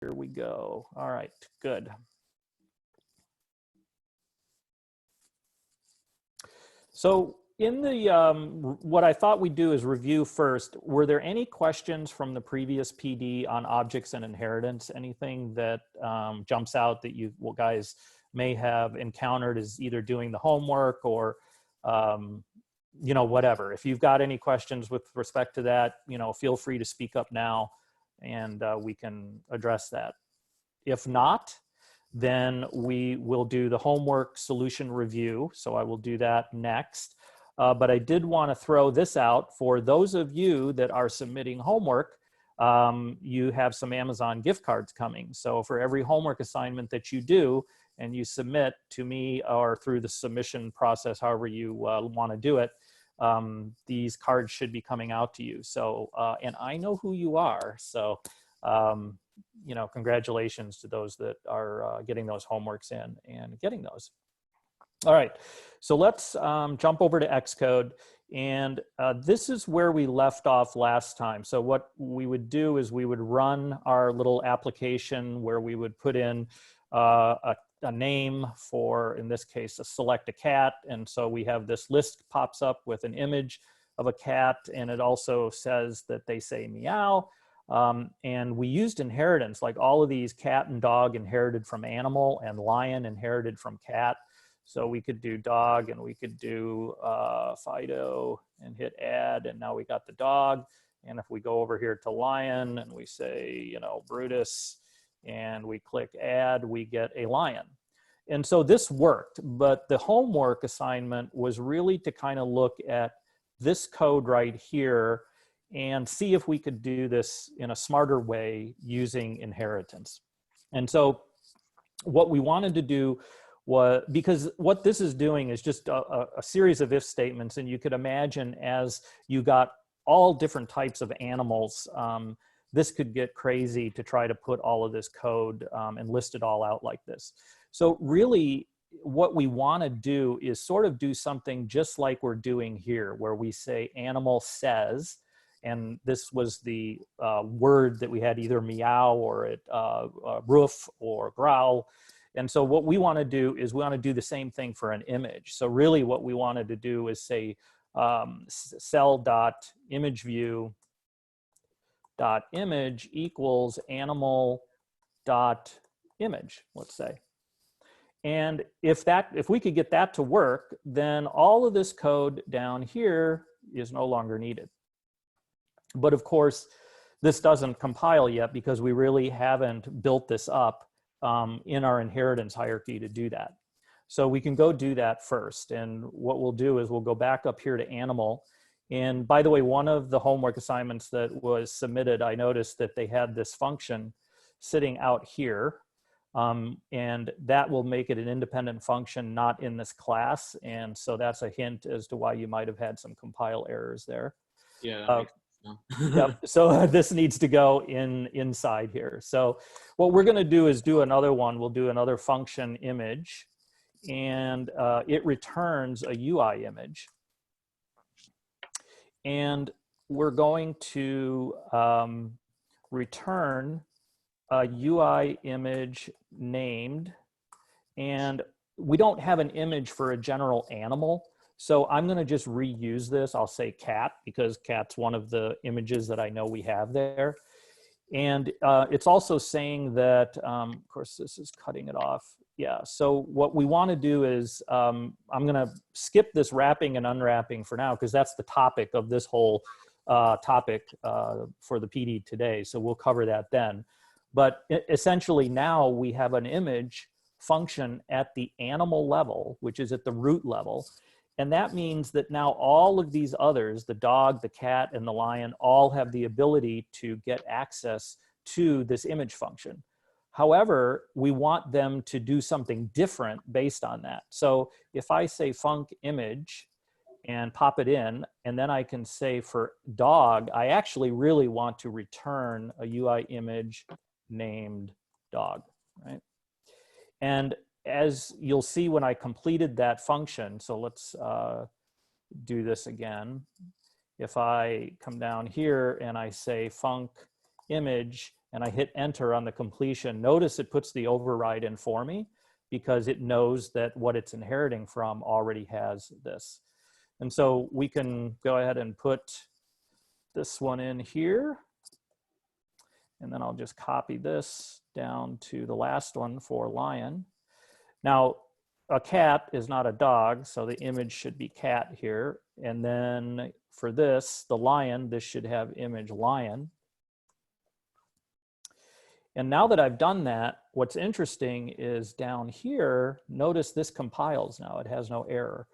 Here we go. All right, good. So in the, what I thought we'd do is review first, were there any questions from the previous PD on objects and inheritance? Anything that jumps out that you guys may have encountered as either doing the homework or, you know, whatever. If you've got any questions with respect to that, you know, feel free to speak up now and we can address that. If not, then we will do the homework solution review. So I will do that next. But I did want to throw this out for those of you that are submitting homework. You have some Amazon gift cards coming. So for every homework assignment that you do and you submit to me or through the submission process, however you want to do it, these cards should be coming out to you. So, and I know who you are. So, you know, congratulations to those that are getting those homeworks in and getting those. All right, so let's jump over to Xcode. And this is where we left off last time. So what we would do is we would run our little application where we would put in a name for, in this case, select a cat. And so we have this list pops up with an image of a cat, and it also says that they say meow. And we used inheritance, like all of these, cat and dog inherited from animal and lion inherited from cat. So we could do dog and we could do Fido and hit add, and now we got the dog. And if we go over here to lion and we say, you know, Brutus, and we click add, we get a lion. And so this worked, but the homework assignment was really to kind of look at this code right here and see if we could do this in a smarter way using inheritance. And so what we wanted to do was, because what this is doing is just a series of if statements, and you could imagine as you got all different types of animals, this could get crazy to try to put all of this code and list it all out like this. So really what we want to do is sort of do something just like we're doing here, where we say animal says, and this was the word that we had, either meow or it roof or growl. And so what we want to do is we want to do the same thing for an image. So really what we wanted to do is say cell.imageview .image equals animal .image, let's say. And if we could get that to work, then all of this code down here is no longer needed. But of course, this doesn't compile yet because we really haven't built this up in our inheritance hierarchy to do that. So we can go do that first. And what we'll do is we'll go back up here to animal. And by the way, one of the homework assignments that was submitted, I noticed that they had this function sitting out here. And that will make it an independent function, not in this class. And so that's a hint as to why you might have had some compile errors there. Yeah, that makes sense. Yep. So this needs to go inside here. So what we're going to do is do another one. We'll do another function image, and it returns a UI image. And we're going to return a UI image named, and we don't have an image for a general animal. So I'm going to just reuse this. I'll say cat because cat's one of the images that I know we have there. And it's also saying that, of course, this is cutting it off. Yeah, so what we want to do is, I'm going to skip this wrapping and unwrapping for now because that's the topic of this whole topic for the PD today. So we'll cover that then. But essentially now we have an image function at the animal level, which is at the root level. And that means that now all of these others, the dog, the cat, and the lion, all have the ability to get access to this image function. However, we want them to do something different based on that. So if I say func image and pop it in, and then I can say for dog, I actually really want to return a UI image named dog, right? And as you'll see when I completed that function, so let's do this again. If I come down here and I say func image and I hit enter on the completion, notice it puts the override in for me because it knows that what it's inheriting from already has this. And so we can go ahead and put this one in here. And then I'll just copy this down to the last one for lion. Now, a cat is not a dog, so the image should be cat here. And then for this, the lion, this should have image lion. And now that I've done that, what's interesting is down here, notice this compiles now, it has no error.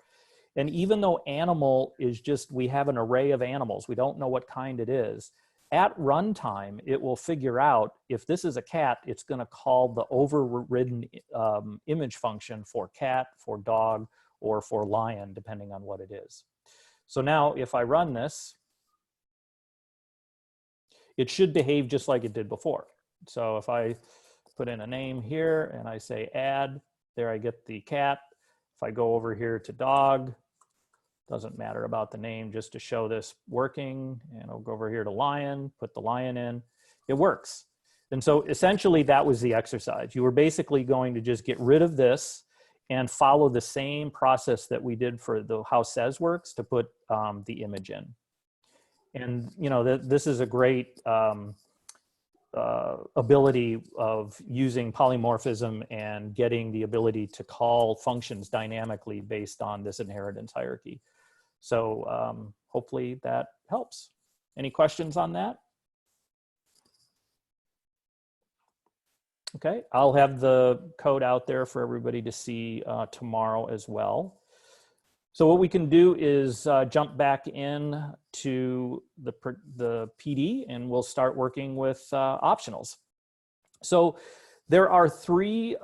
And even though animal is just, we have an array of animals, we don't know what kind it is, at runtime, it will figure out if this is a cat, it's going to call the overridden image function for cat, for dog, or for lion, depending on what it is. So now if I run this, it should behave just like it did before. So if I put in a name here and I say add, there I get the cat. If I go over here to dog, doesn't matter about the name, just to show this working, and I'll go over here to lion, put the lion in, it works. And so essentially that was the exercise. You were basically going to just get rid of this and follow the same process that we did for the how says works to put the image in. And you know, this is a great ability of using polymorphism and getting the ability to call functions dynamically based on this inheritance hierarchy. So hopefully that helps. Any questions on that? Okay, I'll have the code out there for everybody to see tomorrow as well. So what we can do is jump back in to the PD and we'll start working with optionals. So there are three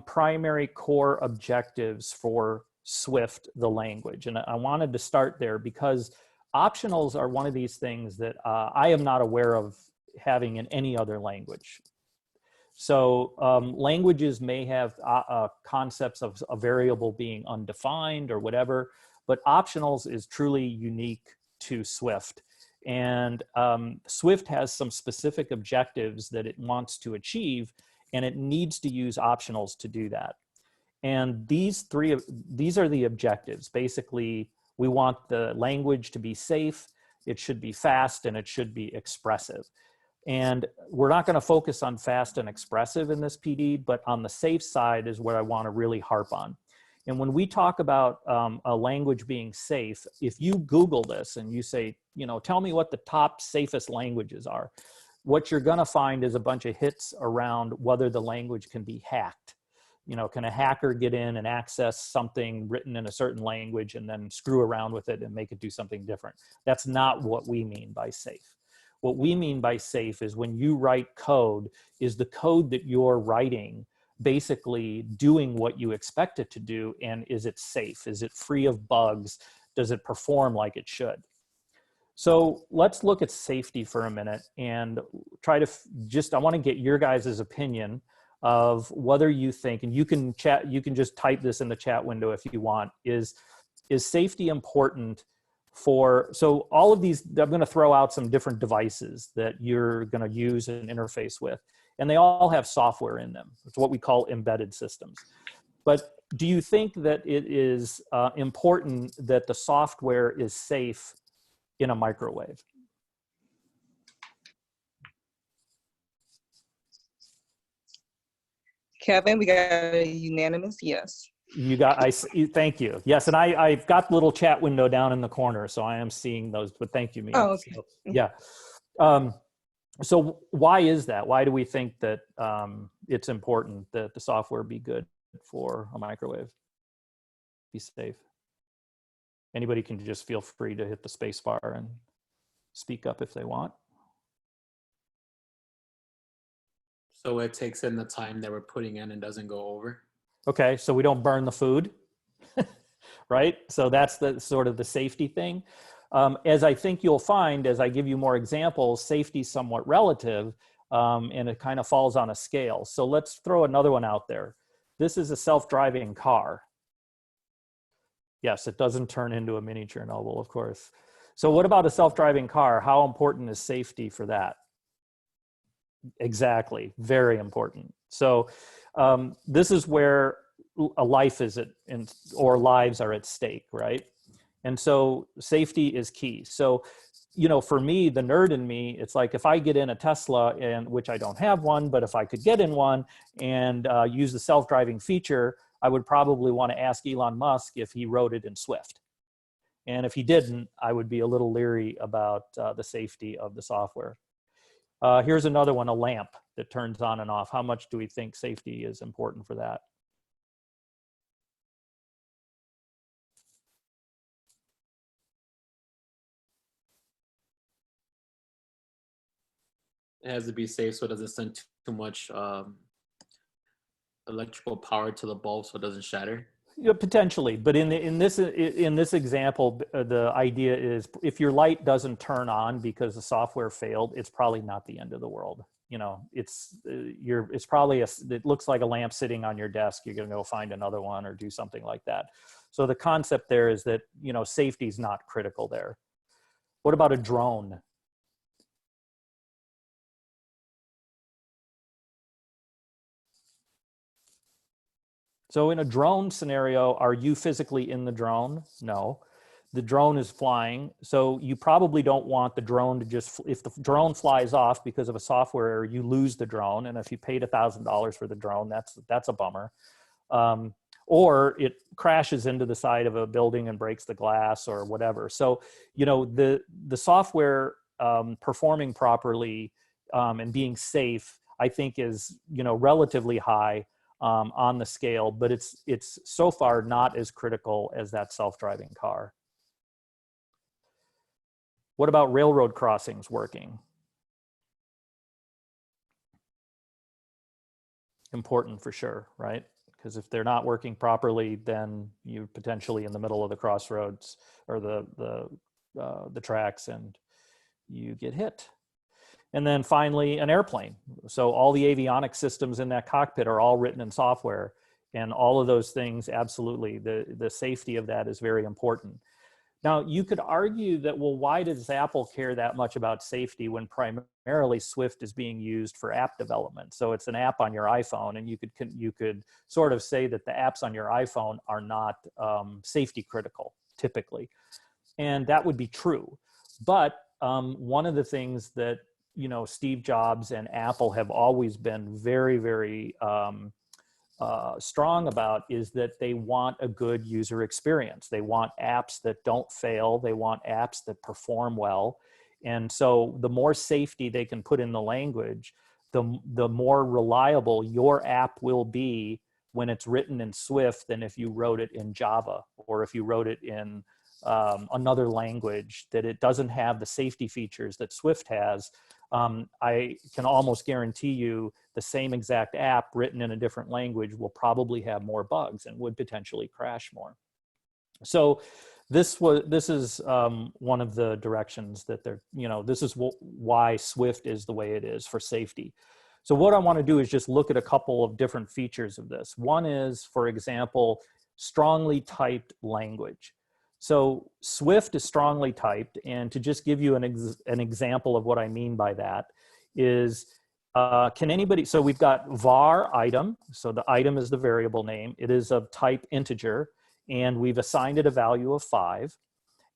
primary core objectives for Swift, the language. And I wanted to start there because optionals are one of these things that I am not aware of having in any other language. So languages may have concepts of a variable being undefined or whatever, but optionals is truly unique to Swift. And Swift has some specific objectives that it wants to achieve, and it needs to use optionals to do that. And these are the objectives. Basically, we want the language to be safe, it should be fast, and it should be expressive. And we're not going to focus on fast and expressive in this PD, but on the safe side is what I want to really harp on. And when we talk about a language being safe, if you Google this and you say, you know, tell me what the top safest languages are, what you're going to find is a bunch of hits around whether the language can be hacked. You know, can a hacker get in and access something written in a certain language and then screw around with it and make it do something different? That's not what we mean by safe. What we mean by safe is when you write code, is the code that you're writing basically doing what you expect it to do, and is it safe? Is it free of bugs? Does it perform like it should? So let's look at safety for a minute and try to I want to get your guys' opinion of whether you think, and you can just type this in the chat window if you want, is safety important for, so all of these, I'm going to throw out some different devices that you're going to use and interface with, and they all have software in them. It's what we call embedded systems. But do you think that it is important that the software is safe in a microwave? Kevin, we got a unanimous yes. You got, thank you. Yes, and I've got the little chat window down in the corner, so I am seeing those, but thank you, Mia. Oh, okay. So, yeah. So why is that? Why do we think that it's important that the software be good for a microwave? Be safe. Anybody can just feel free to hit the space bar and speak up if they want. So it takes in the time that we're putting in and doesn't go over. Okay, so we don't burn the food, right? So that's the sort of the safety thing. As I think you'll find, as I give you more examples, safety is somewhat relative, and it kind of falls on a scale. So let's throw another one out there. This is a self-driving car. Yes, it doesn't turn into a mini Chernobyl, of course. So what about a self-driving car? How important is safety for that? Exactly. Very important. So this is where a life is or lives are at stake, right? And so safety is key. So, you know, for me, the nerd in me, it's like if I get in a Tesla, and which I don't have one, but if I could get in one and use the self-driving feature, I would probably want to ask Elon Musk if he wrote it in Swift. And if he didn't, I would be a little leery about the safety of the software. Here's another one, a lamp that turns on and off. How much do we think safety is important for that? It has to be safe so it doesn't send too much electrical power to the bulb so it doesn't shatter. Yeah, potentially, but in this example, the idea is if your light doesn't turn on because the software failed, it's probably not the end of the world. You know, it's probably it looks like a lamp sitting on your desk. You're going to go find another one or do something like that. So the concept there is that, you know, safety is not critical there. What about a drone? So in a drone scenario, are you physically in the drone? No. The drone is flying. So you probably don't want the drone to just, if the drone flies off because of a software error, you lose the drone. And if you paid $1,000 for the drone, that's a bummer. Or it crashes into the side of a building and breaks the glass or whatever. So, you know, the software performing properly and being safe, I think is, you know, relatively high on the scale, but it's so far not as critical as that self-driving car. What about railroad crossings working? Important for sure, right? Because if they're not working properly, then you're potentially in the middle of the crossroads or the tracks and you get hit. And then finally, an airplane. So all the avionics systems in that cockpit are all written in software. And all of those things, absolutely, the safety of that is very important. Now, you could argue that, well, why does Apple care that much about safety when primarily Swift is being used for app development? So it's an app on your iPhone, and you could sort of say that the apps on your iPhone are not safety critical, typically. And that would be true. But one of the things that, you know, Steve Jobs and Apple have always been very, very strong about is that they want a good user experience. They want apps that don't fail. They want apps that perform well. And so the more safety they can put in the language, the more reliable your app will be when it's written in Swift than if you wrote it in Java or if you wrote it in another language that it doesn't have the safety features that Swift has. I can almost guarantee you the same exact app written in a different language will probably have more bugs and would potentially crash more. So this is one of the directions that they're, you know, this is why Swift is the way it is for safety. So what I want to do is just look at a couple of different features of this. One is, for example, strongly typed language. So Swift is strongly typed, and to just give you an example of what I mean by that is, can anybody, so we've got var item, so the item is the variable name, it is of type integer, and we've assigned it a value of 5.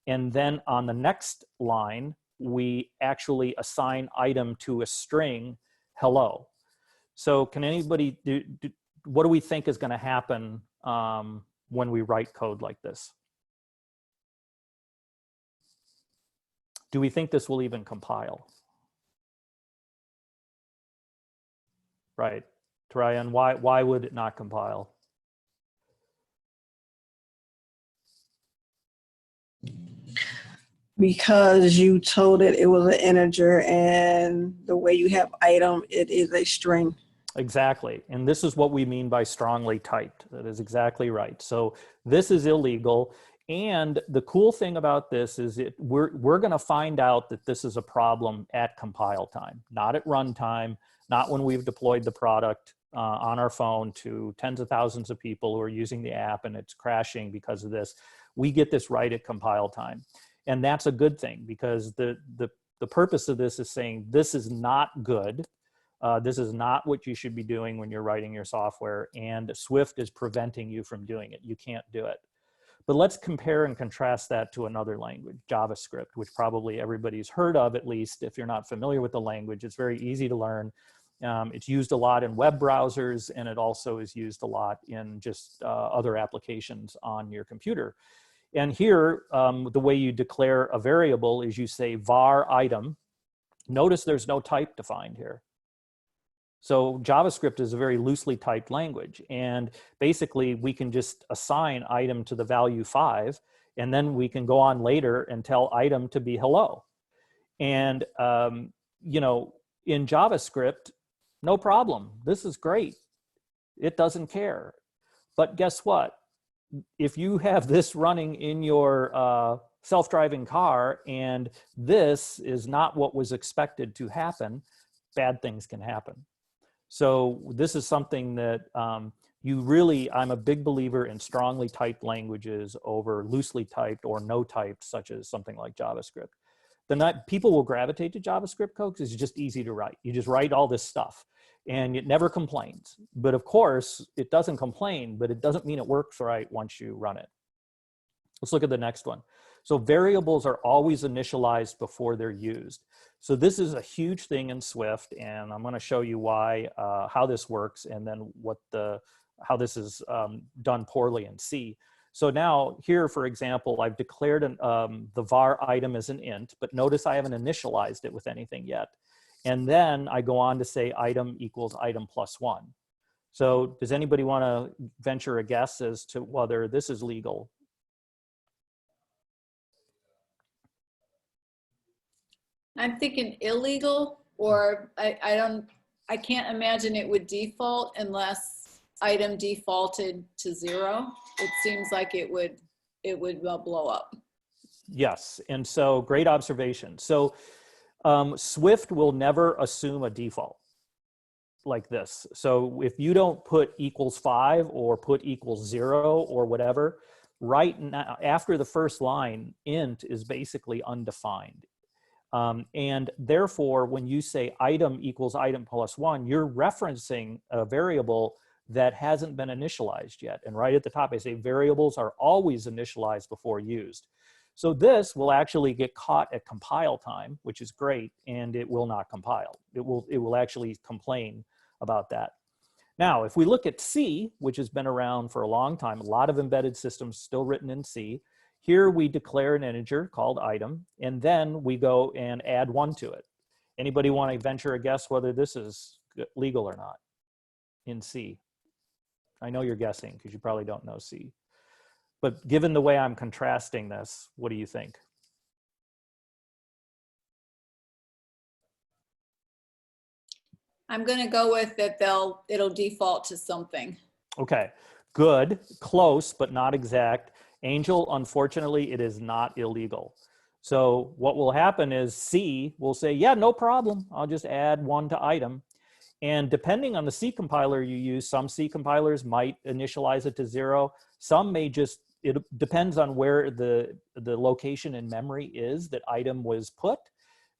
And then on the next line, we actually assign item to a string hello. So can anybody, what do we think is going to happen when we write code like this? Do we think this will even compile? Right, Ryan, why would it not compile? Because you told it was an integer, and the way you have item, it is a string. Exactly, and this is what we mean by strongly typed. That is exactly right. So this is illegal. And the cool thing about this is we're going to find out that this is a problem at compile time, not at runtime, not when we've deployed the product on our phone to tens of thousands of people who are using the app and it's crashing because of this. We get this right at compile time. And that's a good thing because the purpose of this is saying this is not good. This is not what you should be doing when you're writing your software, and Swift is preventing you from doing it. You can't do it. But let's compare and contrast that to another language, JavaScript, which probably everybody's heard of, at least if you're not familiar with the language. It's very easy to learn. It's used a lot in web browsers, and it also is used a lot in just other applications on your computer. And here, the way you declare a variable is you say var item. Notice there's no type defined here. So JavaScript is a very loosely typed language, and basically we can just assign item to the value 5, and then we can go on later and tell item to be hello. And you know, in JavaScript, no problem. This is great. It doesn't care. But guess what? If you have this running in your self-driving car and this is not what was expected to happen, bad things can happen. So this is something that you really, I'm a big believer in strongly typed languages over loosely typed or no typed, such as something like JavaScript. People will gravitate to JavaScript code because it's just easy to write. You just write all this stuff and it never complains. But of course, it doesn't complain, but it doesn't mean it works right once you run it. Let's look at the next one. So variables are always initialized before they're used. So this is a huge thing in Swift, and I'm going to show you why, how this works, and then how this is done poorly in C. So now here, for example, I've declared the var item as an int, but notice I haven't initialized it with anything yet. And then I go on to say item equals item plus 1. So does anybody want to venture a guess as to whether this is legal? I'm thinking illegal, or I can't imagine it would default unless item defaulted to 0. It seems like it would blow up. Yes, and so great observation. So Swift will never assume a default like this. So if you don't put equals 5 or put equals 0 or whatever, right now, after the first line, int is basically undefined. And therefore, when you say item equals item plus 1, you're referencing a variable that hasn't been initialized yet. And right at the top, I say variables are always initialized before used. So this will actually get caught at compile time, which is great, and it will not compile. It will actually complain about that. Now, if we look at C, which has been around for a long time, a lot of embedded systems still written in C. Here we declare an integer called item, and then we go and add 1 to it. Anybody want to venture a guess whether this is legal or not in C? I know you're guessing because you probably don't know C. But given the way I'm contrasting this, what do you think? I'm going to go with that it'll default to something. Okay, good, close, but not exact. Angel, unfortunately, it is not illegal. So what will happen is C will say, yeah, no problem. I'll just add 1 to item. And depending on the C compiler you use, some C compilers might initialize it to 0. Some may just, it depends on where the location in memory is that item was put.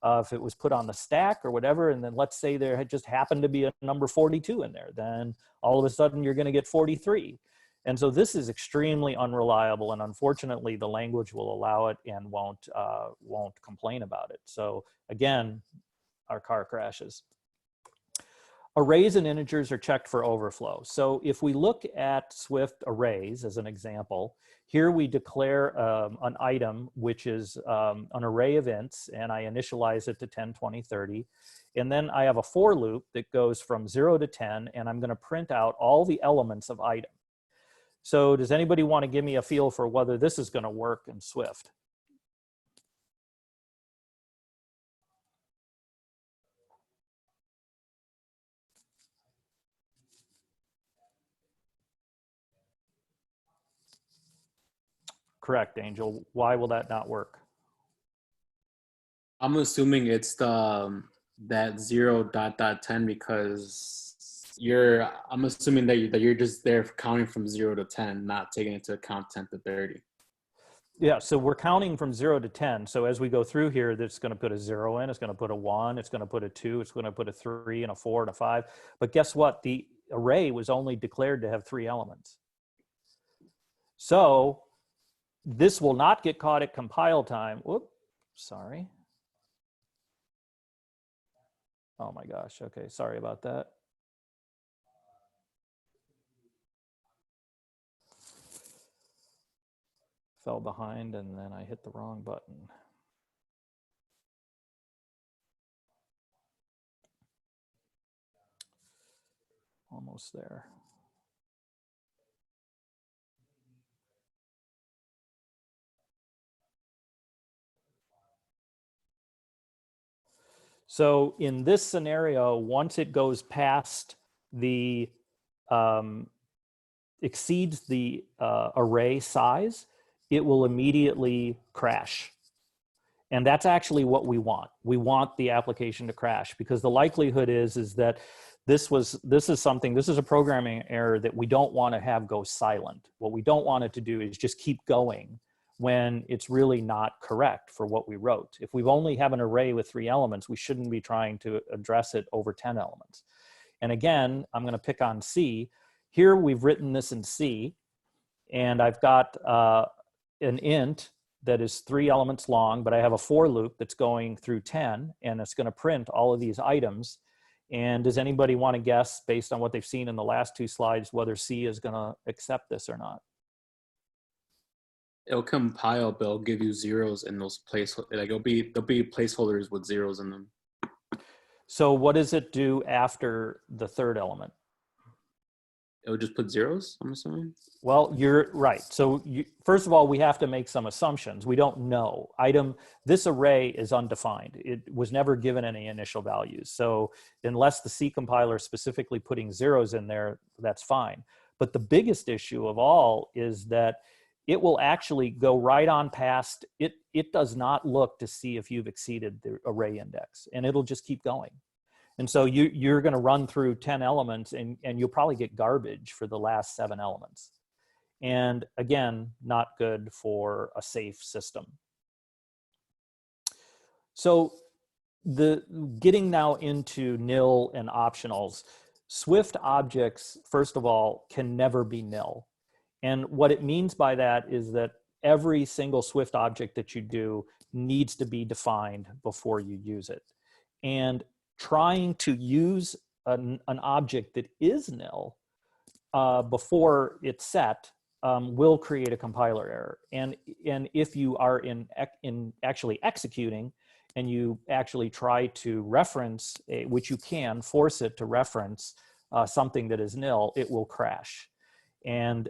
If it was put on the stack or whatever, and then let's say there had just happened to be a number 42 in there, then all of a sudden you're going to get 43. And so this is extremely unreliable, and unfortunately the language will allow it and won't complain about it. So again, our car crashes. Arrays and integers are checked for overflow. So if we look at Swift arrays as an example, here we declare an item, which is an array of ints, and I initialize it to 10, 20, 30. And then I have a for loop that goes from 0 to 10, and I'm going to print out all the elements of item. So does anybody want to give me a feel for whether this is going to work in Swift? Correct, Angel. Why will that not work? I'm assuming it's the that 0.10 because I'm assuming that you're just there counting from 0 to 10, not taking into account 10 to 30. Yeah, so we're counting from 0 to 10. So as we go through here, that's going to put a 0 in, it's going to put a 1, it's going to put a 2, it's going to put a 3 and a 4 and a 5. But guess what? The array was only declared to have 3 elements. So this will not get caught at compile time. Whoop, sorry. Oh my gosh, okay, sorry about that. Fell behind and then I hit the wrong button. Almost there. So in this scenario, once it goes past the, exceeds the array size, it will immediately crash. And that's actually what we want. We want the application to crash because the likelihood is that this is a programming error that we don't want to have go silent. What we don't want it to do is just keep going when it's really not correct for what we wrote. If we've only have an array with 3 elements, we shouldn't be trying to address it over 10 elements. And again, I'm going to pick on C. Here we've written this in C, and I've got an int that is 3 elements long, but I have a for loop that's going through 10, and it's going to print all of these items. And does anybody want to guess, based on what they've seen in the last 2 slides, whether C is going to accept this or not? It'll compile, but it'll give you zeros in those there'll be placeholders with zeros in them. So what does it do after the 3rd element? It would just put zeros, I'm assuming. Well, you're right. So first of all, we have to make some assumptions. We don't know. This array is undefined. It was never given any initial values. So unless the C compiler is specifically putting zeros in there, that's fine. But the biggest issue of all is that it will actually go right on past, it does not look to see if you've exceeded the array index, and it'll just keep going. And so you're going to run through 10 elements and you'll probably get garbage for the last 7 elements. And again, not good for a safe system. So getting now into nil and optionals, Swift objects, first of all, can never be nil. And what it means by that is that every single Swift object that you do needs to be defined before you use it. And trying to use an object that is nil before it's set will create a compiler error. And if you are in actually executing and you actually try to reference, which you can force it to reference something that is nil, it will crash. And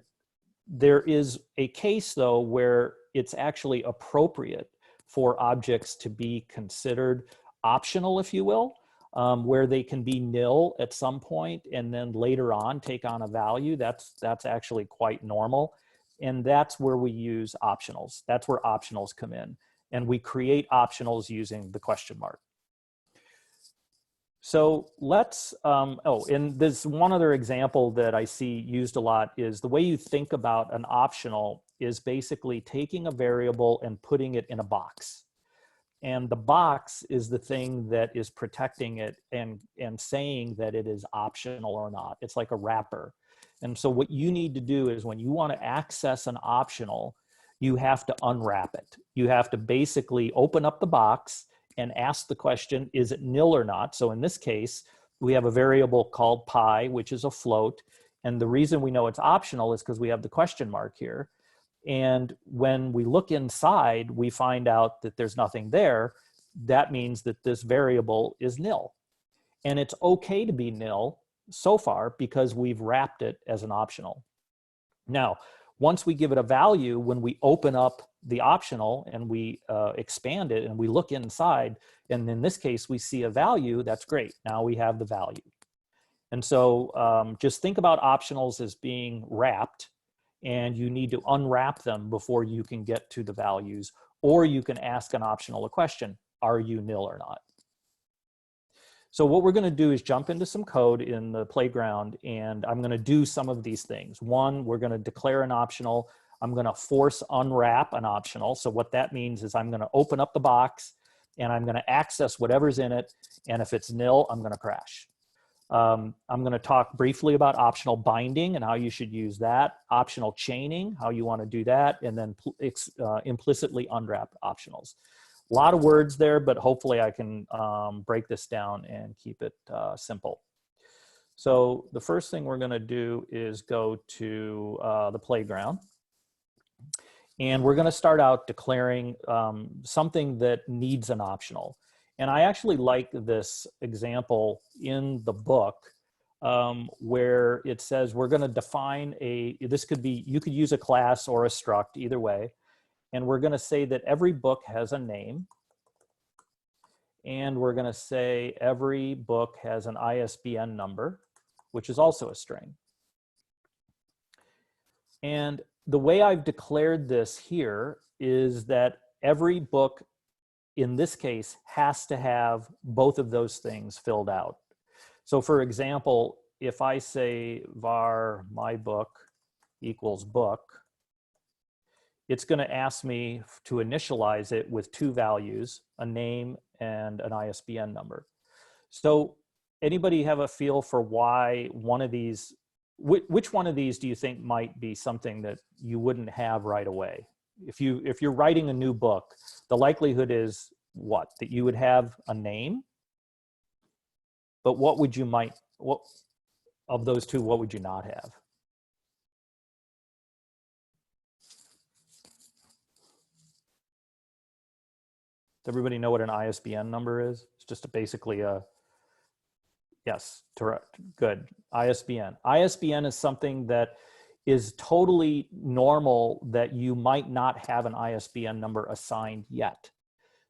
there is a case, though, where it's actually appropriate for objects to be considered optional, if you will, where they can be nil at some point and then later on take on a value. That's actually quite normal. And that's where we use optionals. That's where optionals come in. And we create optionals using the question mark. So let's, and there's one other example that I see used a lot is the way you think about an optional is basically taking a variable and putting it in a box. And the box is the thing that is protecting it and saying that it is optional or not. It's like a wrapper. And so what you need to do is when you want to access an optional, you have to unwrap it. You have to basically open up the box and ask the question, is it nil or not? So in this case, we have a variable called pi, which is a float. And the reason we know it's optional is because we have the question mark here. And when we look inside, we find out that there's nothing there. That means that this variable is nil. And it's okay to be nil so far because we've wrapped it as an optional. Now, once we give it a value, when we open up the optional and we expand it and we look inside, and in this case, we see a value, that's great. Now we have the value. And so just think about optionals as being wrapped, and you need to unwrap them before you can get to the values, or you can ask an optional a question, are you nil or not? So what we're going to do is jump into some code in the playground, and I'm going to do some of these things. One, we're going to declare an optional. I'm going to force unwrap an optional. So what that means is I'm going to open up the box and I'm going to access whatever's in it. And if it's nil, I'm going to crash. I'm going to talk briefly about optional binding and how you should use that, optional chaining, how you want to do that, and then implicitly unwrapped optionals. A lot of words there, but hopefully I can break this down and keep it simple. So the first thing we're going to do is go to the playground. And we're going to start out declaring something that needs an optional. And I actually like this example in the book where it says we're going to define this could be, you could use a class or a struct, either way. And we're going to say that every book has a name. And we're going to say every book has an ISBN number, which is also a string. And the way I've declared this here is that every book in this case has to have both of those things filled out. So for example, if I say var my book equals book, it's going to ask me to initialize it with two values, a name and an ISBN number. So anybody have a feel for why one of these, which one of these do you think might be something that you wouldn't have right away? If you're writing a new book, the likelihood is what? That you would have a name, but what of those two, what would you not have? Does everybody know what an ISBN number is? It's just basically a, yes, correct, good, ISBN. ISBN is something that is totally normal that you might not have an ISBN number assigned yet.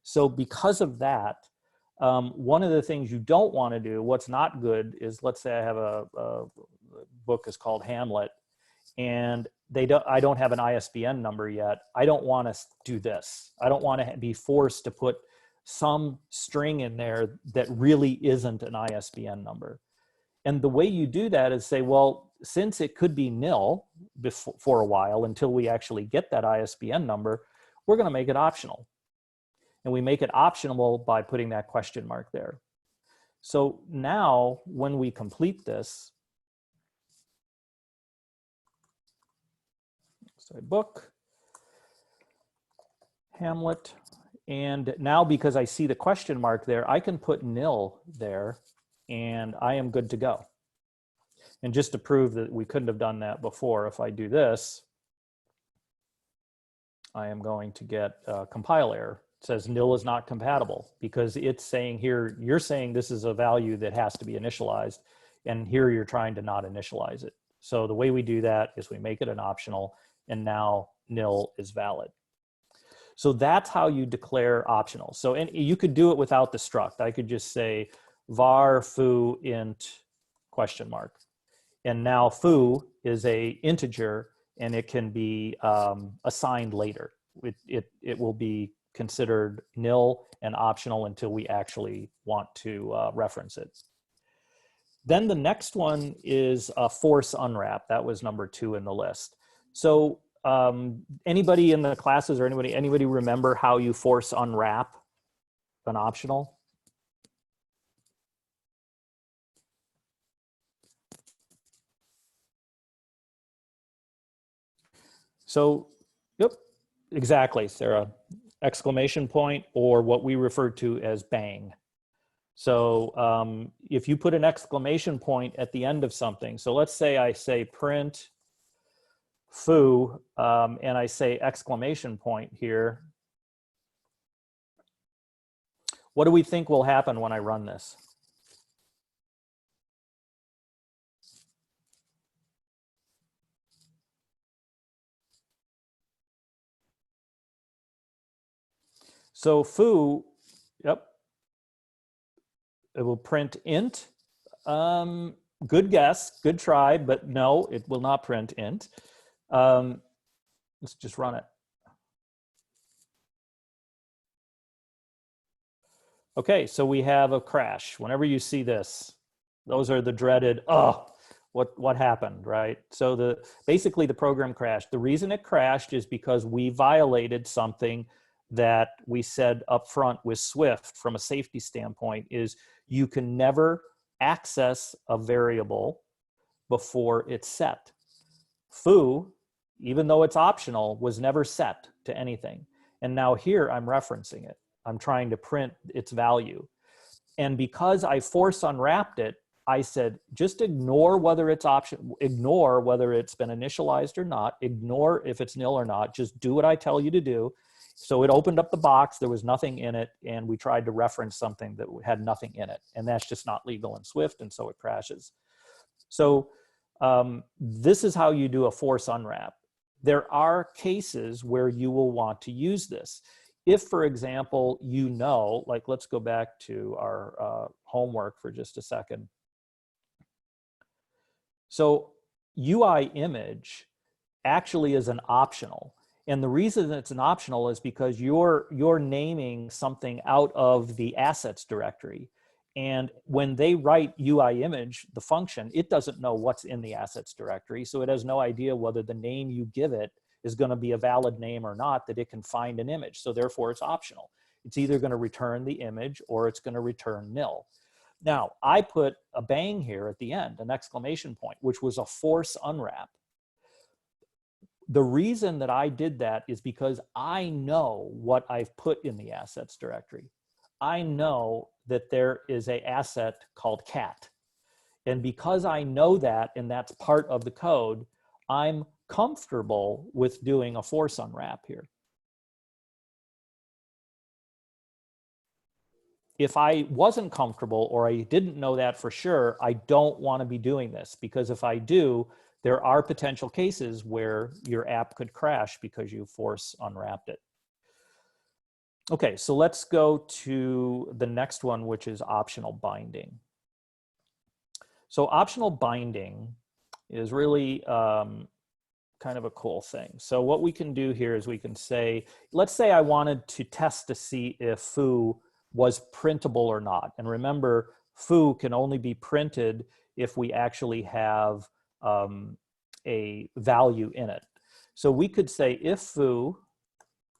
So because of that, one of the things you don't want to do, what's not good is, let's say I have a book is called Hamlet, and I don't have an ISBN number yet. I don't want to do this. I don't want to be forced to put some string in there that really isn't an ISBN number. And the way you do that is say, well, since it could be nil for a while until we actually get that ISBN number, we're going to make it optional. And we make it optional by putting that question mark there. So now when we complete this, say book, Hamlet, and now because I see the question mark there, I can put nil there and I am good to go. And just to prove that we couldn't have done that before, if I do this, I am going to get a compile error. It says nil is not compatible because it's saying here, you're saying this is a value that has to be initialized, and here you're trying to not initialize it. So the way we do that is we make it an optional, and now nil is valid. So that's how you declare optional. So and you could do it without the struct. I could just say var foo int question mark. And now foo is a integer and it can be assigned later. It will be considered nil and optional until we actually want to reference it. Then the next one is force unwrap. That was number 2 in the list. So anybody in the classes or anybody remember how you force unwrap an optional? So, yep, exactly, Sarah. Exclamation point, or what we refer to as bang. So if you put an exclamation point at the end of something, so let's say I say print foo, and I say exclamation point here, what do we think will happen when I run this? So foo, yep, it will print int. Good guess, good try, but no, it will not print int. Let's just run it. Okay, so we have a crash. Whenever you see this, those are the dreaded, oh, what happened, right? So basically the program crashed. The reason it crashed is because we violated something that we said up front with Swift from a safety standpoint is you can never access a variable before it's set. Foo, even though it's optional, was never set to anything. And now here I'm referencing it. I'm trying to print its value. And because I force unwrapped it, I said, just ignore whether it's option, ignore whether it's been initialized or not, ignore if it's nil or not, just do what I tell you to do. So it opened up the box, there was nothing in it, and we tried to reference something that had nothing in it. And that's just not legal in Swift, and so it crashes. So this is how you do a force unwrap. There are cases where you will want to use this. If, for example, you know, like let's go back to our homework for just a second. So UI image actually is an optional. And the reason it's an optional is because you're naming something out of the assets directory. And when they write UI image, the function, it doesn't know what's in the assets directory. So it has no idea whether the name you give it is going to be a valid name or not, that it can find an image. So therefore it's optional. It's either going to return the image or it's going to return nil. Now, I put a bang here at the end, an exclamation point, which was a force unwrap. The reason that I did that is because I know what I've put in the assets directory. I know that there is an asset called cat. And because I know that, and that's part of the code, I'm comfortable with doing a force unwrap here. If I wasn't comfortable or I didn't know that for sure, I don't want to be doing this, because if I do, there are potential cases where your app could crash because you force unwrapped it. Okay, so let's go to the next one, which is optional binding. So optional binding is really kind of a cool thing. So what we can do here is we can say, let's say I wanted to test to see if foo was printable or not. And remember, foo can only be printed if we actually have a value in it. So we could say if foo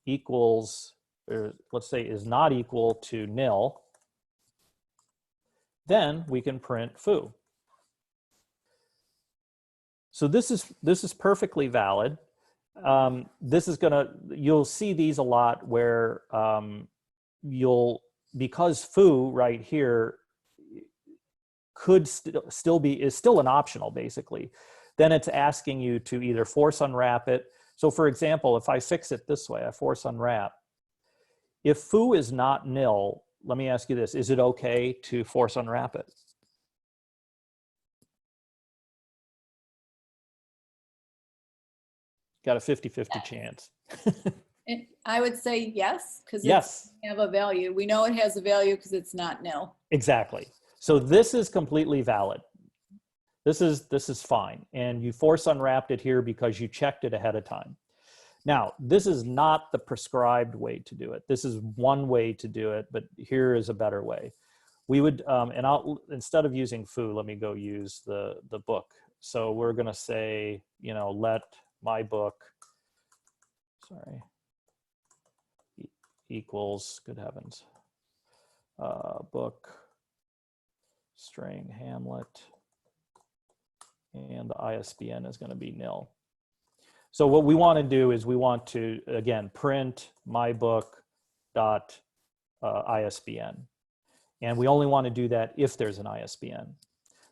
equals, or let's say is not equal to nil, then we can print foo. So this is perfectly valid. This is you'll see these a lot where because foo right here could is still an optional basically, then it's asking you to either force unwrap it. So for example, if I fix it this way, I force unwrap. If foo is not nil, let me ask you this, is it okay to force unwrap it? Got a 50-50 chance. I would say yes, because yes, it have a value. We know it has a value because it's not nil. Exactly. So this is completely valid. This is fine. And you force unwrapped it here because you checked it ahead of time. Now, this is not the prescribed way to do it. This is one way to do it, but here is a better way. We would, and instead of using foo, let me go use the book. So we're going to say, you know, let my book, sorry, equals, good heavens, book, string, Hamlet, and the ISBN is going to be nil. So what we want to do is we want to, again, print my book dot ISBN. And we only want to do that if there's an ISBN.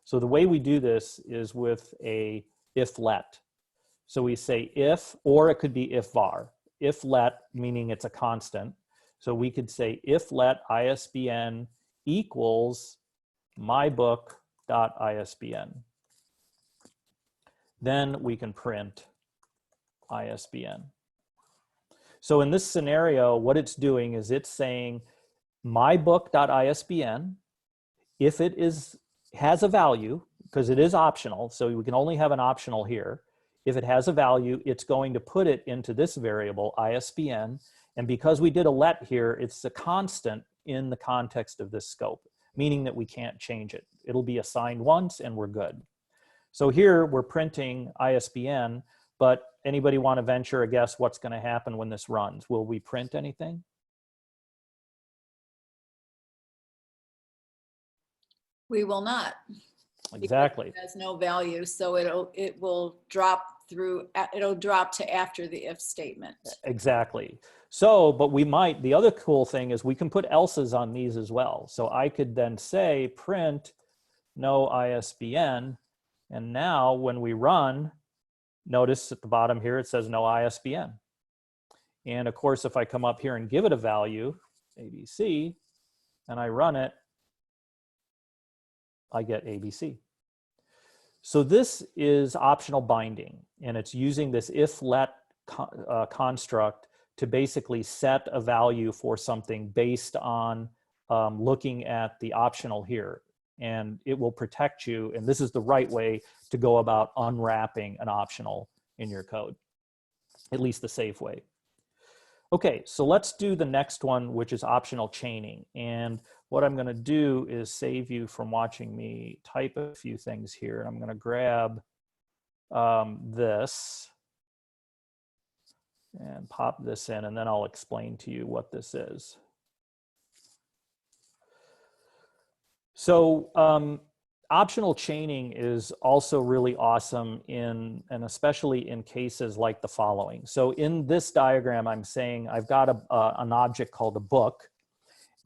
So the way we do this is with a if let. So we say if, or it could be if var. If let, meaning it's a constant. So we could say if let ISBN equals mybook.isbn. Then we can print ISBN. So in this scenario, what it's doing is it's saying mybook.isbn, if it has a value, because it is optional, so we can only have an optional here. If it has a value, it's going to put it into this variable, ISBN. And because we did a let here, it's a constant in the context of this scope, meaning that we can't change it. It'll be assigned once and we're good. So here we're printing ISBN, but anybody want to venture a guess what's going to happen when this runs? Will we print anything? We will not. Exactly. It has no value, so it will drop through, it'll drop to after the if statement. Exactly. So, but we might, the other cool thing is we can put else's on these as well. So I could then say print no ISBN, and now when we run, notice at the bottom here it says no ISBN. And of course, if I come up here and give it a value, ABC, and I run it, I get ABC. So this is optional binding, and it's using this if-let construct to basically set a value for something based on looking at the optional here. And it will protect you, and this is the right way to go about unwrapping an optional in your code, at least the safe way. Okay, so let's do the next one, which is optional chaining. And what I'm going to do is save you from watching me type a few things here. And I'm going to grab this and pop this in, and then I'll explain to you what this is. So optional chaining is also really awesome and especially in cases like the following. So in this diagram, I'm saying I've got an object called a book,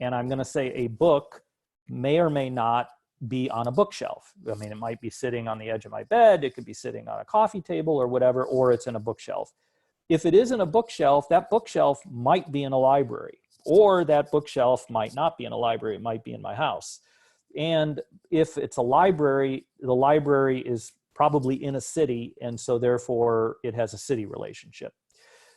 and I'm going to say a book may or may not be on a bookshelf. I mean, it might be sitting on the edge of my bed, it could be sitting on a coffee table or whatever, or it's in a bookshelf. If it is in a bookshelf, that bookshelf might be in a library, or that bookshelf might not be in a library, it might be in my house. And if it's a library, the library is probably in a city, and so therefore it has a city relationship.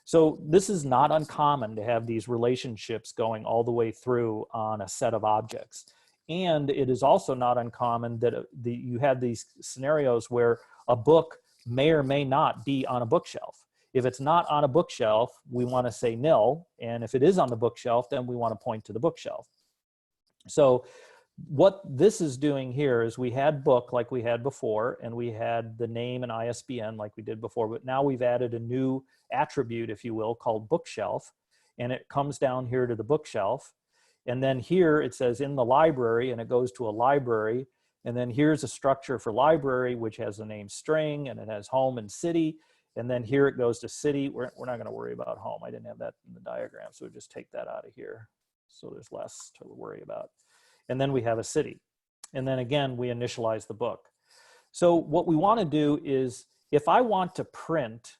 So this is not uncommon to have these relationships going all the way through on a set of objects. And it is also not uncommon that you have these scenarios where a book may or may not be on a bookshelf. If it's not on a bookshelf, we want to say nil. And if it is on the bookshelf, then we want to point to the bookshelf. So what this is doing here is we had book like we had before, and we had the name and ISBN like we did before, but now we've added a new attribute, if you will, called bookshelf, and it comes down here to the bookshelf. And then here it says in the library, and it goes to a library. And then here's a structure for library, which has the name string, and it has home and city. And then here it goes to city. We're not going to worry about home. I didn't have that in the diagram, so just take that out of here. So there's less to worry about. And then we have a city. And then again, we initialize the book. So what we want to do is, if I want to print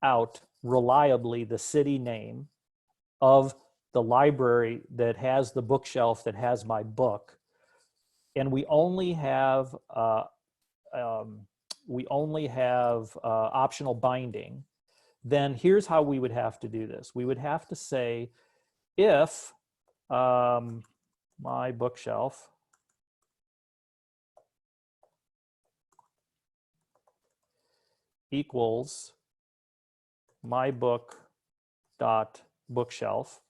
out reliably the city name of the library that has the bookshelf that has my book, and we only have optional binding, then here's how we would have to do this. We would have to say if my bookshelf equals my book dot bookshelf.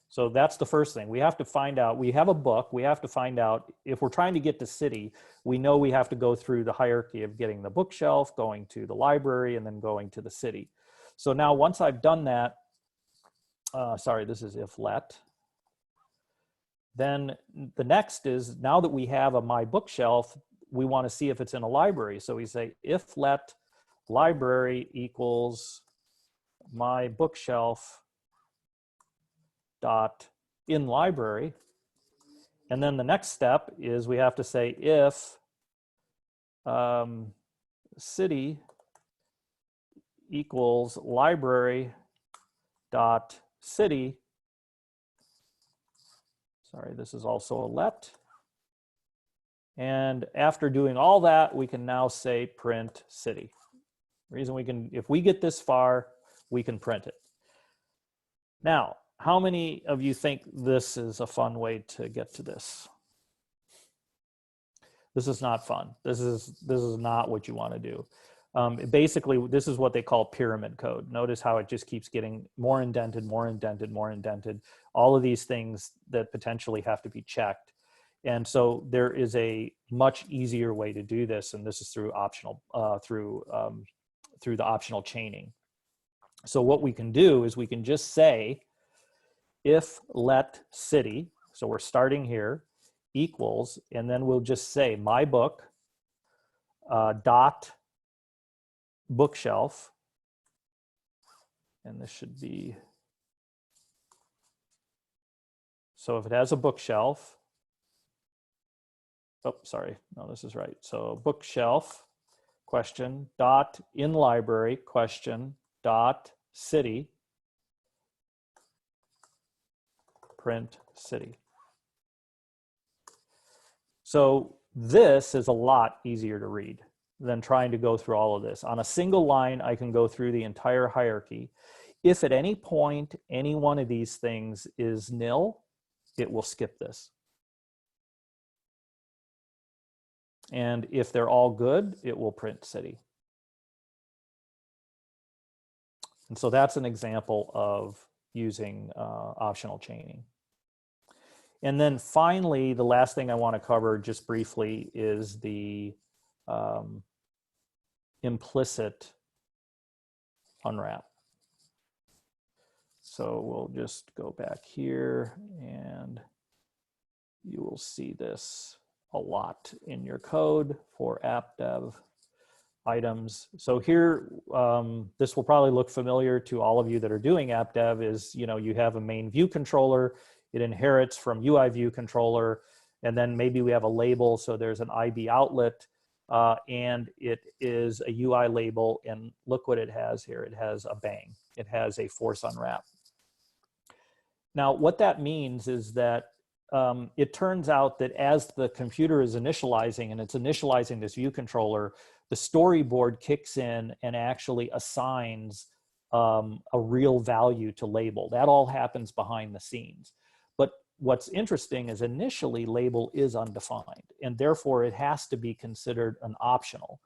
So that's the first thing. We have to find out, we have a book, we have to find out, if we're trying to get to city, we know we have to go through the hierarchy of getting the bookshelf, going to the library, and then going to the city. So now once I've done that, sorry, this is if let. Then the next is, now that we have a my bookshelf, we want to see if it's in a library. So we say if let library equals my bookshelf dot in library. And then the next step is we have to say if city equals library dot city. Sorry, this is also a let. And after doing all that, we can now say print city. The reason we can, if we get this far, we can print it. Now, how many of you think this is a fun way to get to this? This is not fun. This is not what you want to do. Basically, this is what they call pyramid code. Notice how it just keeps getting more indented, more indented, more indented. All of these things that potentially have to be checked. And so there is a much easier way to do this, and this is through optional, through the optional chaining. So what we can do is we can just say, if let city, so we're starting here, equals, and then we'll just say my book dot bookshelf, and this should be, so if it has a bookshelf, oh, sorry, no, this is right. So bookshelf question dot in library question dot city, print city. So this is a lot easier to read than trying to go through all of this. On a single line, I can go through the entire hierarchy. If at any point any one of these things is nil, it will skip this. And if they're all good, it will print city. And so that's an example of using optional chaining. And then finally, the last thing I want to cover just briefly is the implicit unwrap. So we'll just go back here and you will see this a lot in your code for app dev items. So here, this will probably look familiar to all of you that are doing app dev. Is, you know, you have a main view controller, it inherits from UI view controller, and then maybe we have a label, so there's an IB outlet, and it is a UI label, and look what it has here. It has a bang. It has a force unwrap. Now, what that means is that it turns out that as the computer is initializing, and it's initializing this view controller, the storyboard kicks in and actually assigns a real value to label. That all happens behind the scenes. But what's interesting is initially label is undefined, and therefore it has to be considered an optional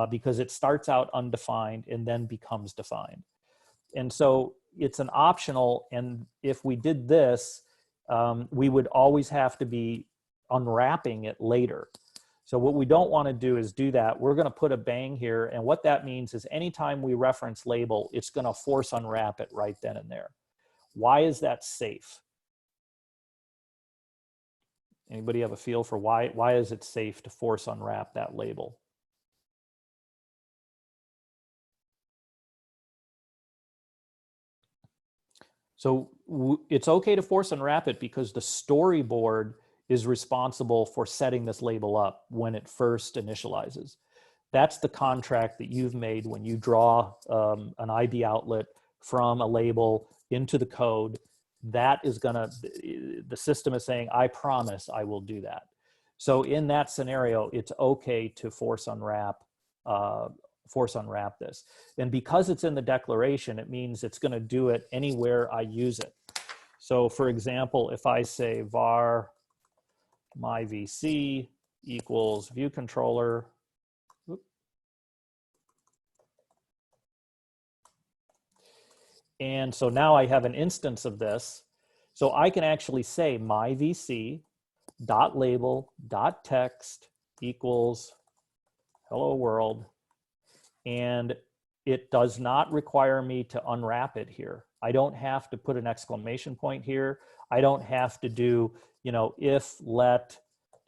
because it starts out undefined and then becomes defined. And so it's an optional, and if we did this, we would always have to be unwrapping it later. So what we don't want to do is do that. We're going to put a bang here, and what that means is anytime we reference label, it's going to force unwrap it right then and there. Why is that safe? Anybody have a feel for why is it safe to force unwrap that label? So it's okay to force unwrap it because the storyboard is responsible for setting this label up when it first initializes. That's the contract that you've made when you draw an IB outlet from a label into the code. That is gonna, the system is saying, I promise I will do that. So in that scenario, it's okay to force unwrap this. And because it's in the declaration, it means it's going to do it anywhere I use it. So for example, if I say var my VC equals view controller, and so now I have an instance of this. So I can actually say my VC dot label dot text equals hello world. And it does not require me to unwrap it here. I don't have to put an exclamation point here. I don't have to do, you know, if let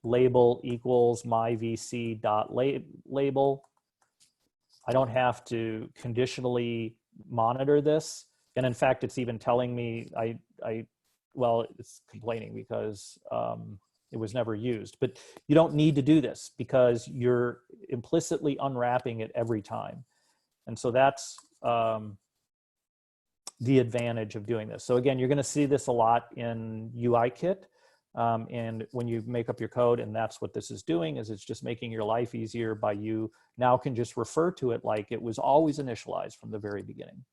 label equals my VC dot label. I don't have to conditionally monitor this. And in fact, it's even telling me well, it's complaining because it was never used, but you don't need to do this because you're implicitly unwrapping it every time. And so that's the advantage of doing this. So again, you're going to see this a lot in UIKit and when you make up your code, and that's what this is doing, is it's just making your life easier by you now can just refer to it like it was always initialized from the very beginning.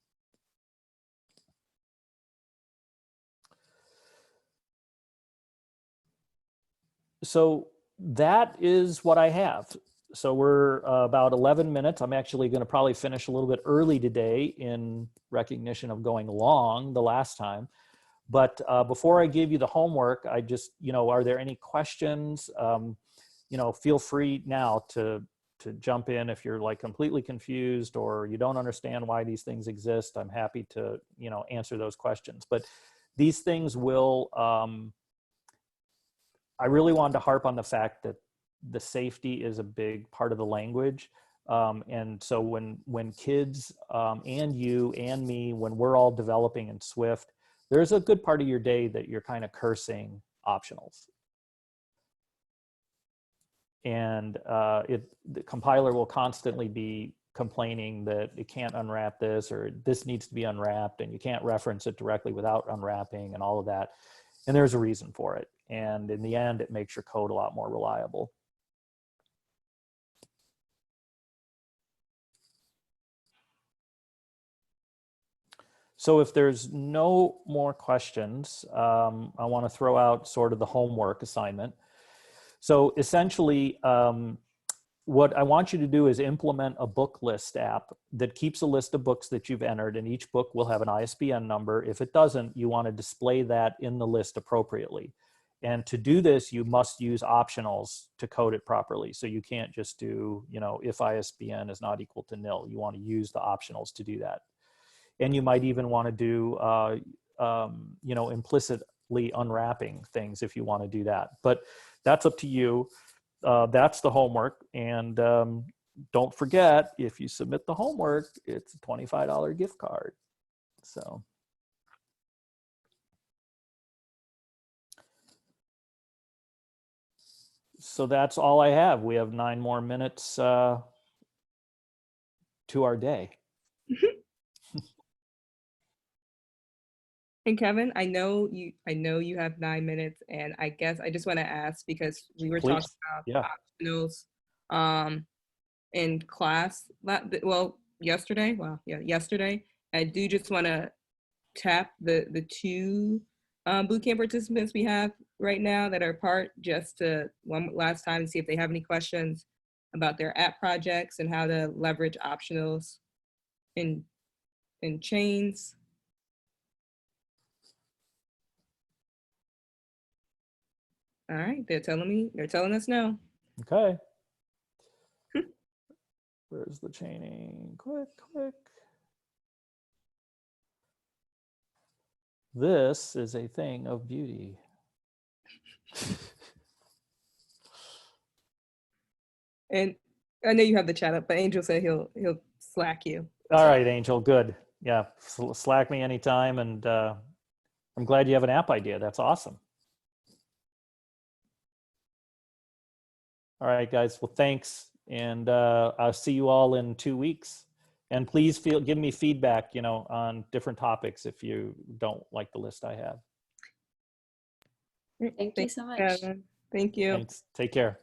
So that is what I have. So we're about 11 minutes. I'm actually going to probably finish a little bit early today in recognition of going long the last time. But before I give you the homework, I just, are there any questions? Feel free now to jump in if you're like completely confused or you don't understand why these things exist. I'm happy to, answer those questions. But these things will, I really wanted to harp on the fact that the safety is a big part of the language. And so when kids and you and me, when we're all developing in Swift, there's a good part of your day that you're kind of cursing optionals. And the compiler will constantly be complaining that it can't unwrap this, or this needs to be unwrapped, and you can't reference it directly without unwrapping and all of that. And there's a reason for it. And in the end, it makes your code a lot more reliable. So if there's no more questions, I want to throw out sort of the homework assignment. So essentially, what I want you to do is implement a book list app that keeps a list of books that you've entered, and each book will have an ISBN number. If it doesn't, you want to display that in the list appropriately. And to do this, you must use optionals to code it properly. So you can't just do, if ISBN is not equal to nil. You want to use the optionals to do that. And you might even want to do, implicitly unwrapping things if you want to do that. But that's up to you. That's the homework. And don't forget, if you submit the homework, it's a $25 gift card. So that's all I have. We have 9 more minutes to our day. And Kevin, I know you have 9 minutes, and I guess I just want to ask, because we were Please. talking about optionals in class. Yesterday. Yesterday. I do just want to tap the 2 bootcamp participants we have right now that are part, just to one last time to see if they have any questions about their app projects and how to leverage optionals in chains. All right, they're telling us no. Okay. Where's the chaining? Click. This is a thing of beauty. And I know you have the chat up, but Angel said he'll Slack you. All right, Angel, good. Yeah, Slack me anytime. And I'm glad you have an app idea. That's awesome. All right, guys. Well, thanks. And I'll see you all in 2 weeks. And please give me feedback, on different topics if you don't like the list I have. Thank you so much. Kevin. Thank you. Thanks. Take care.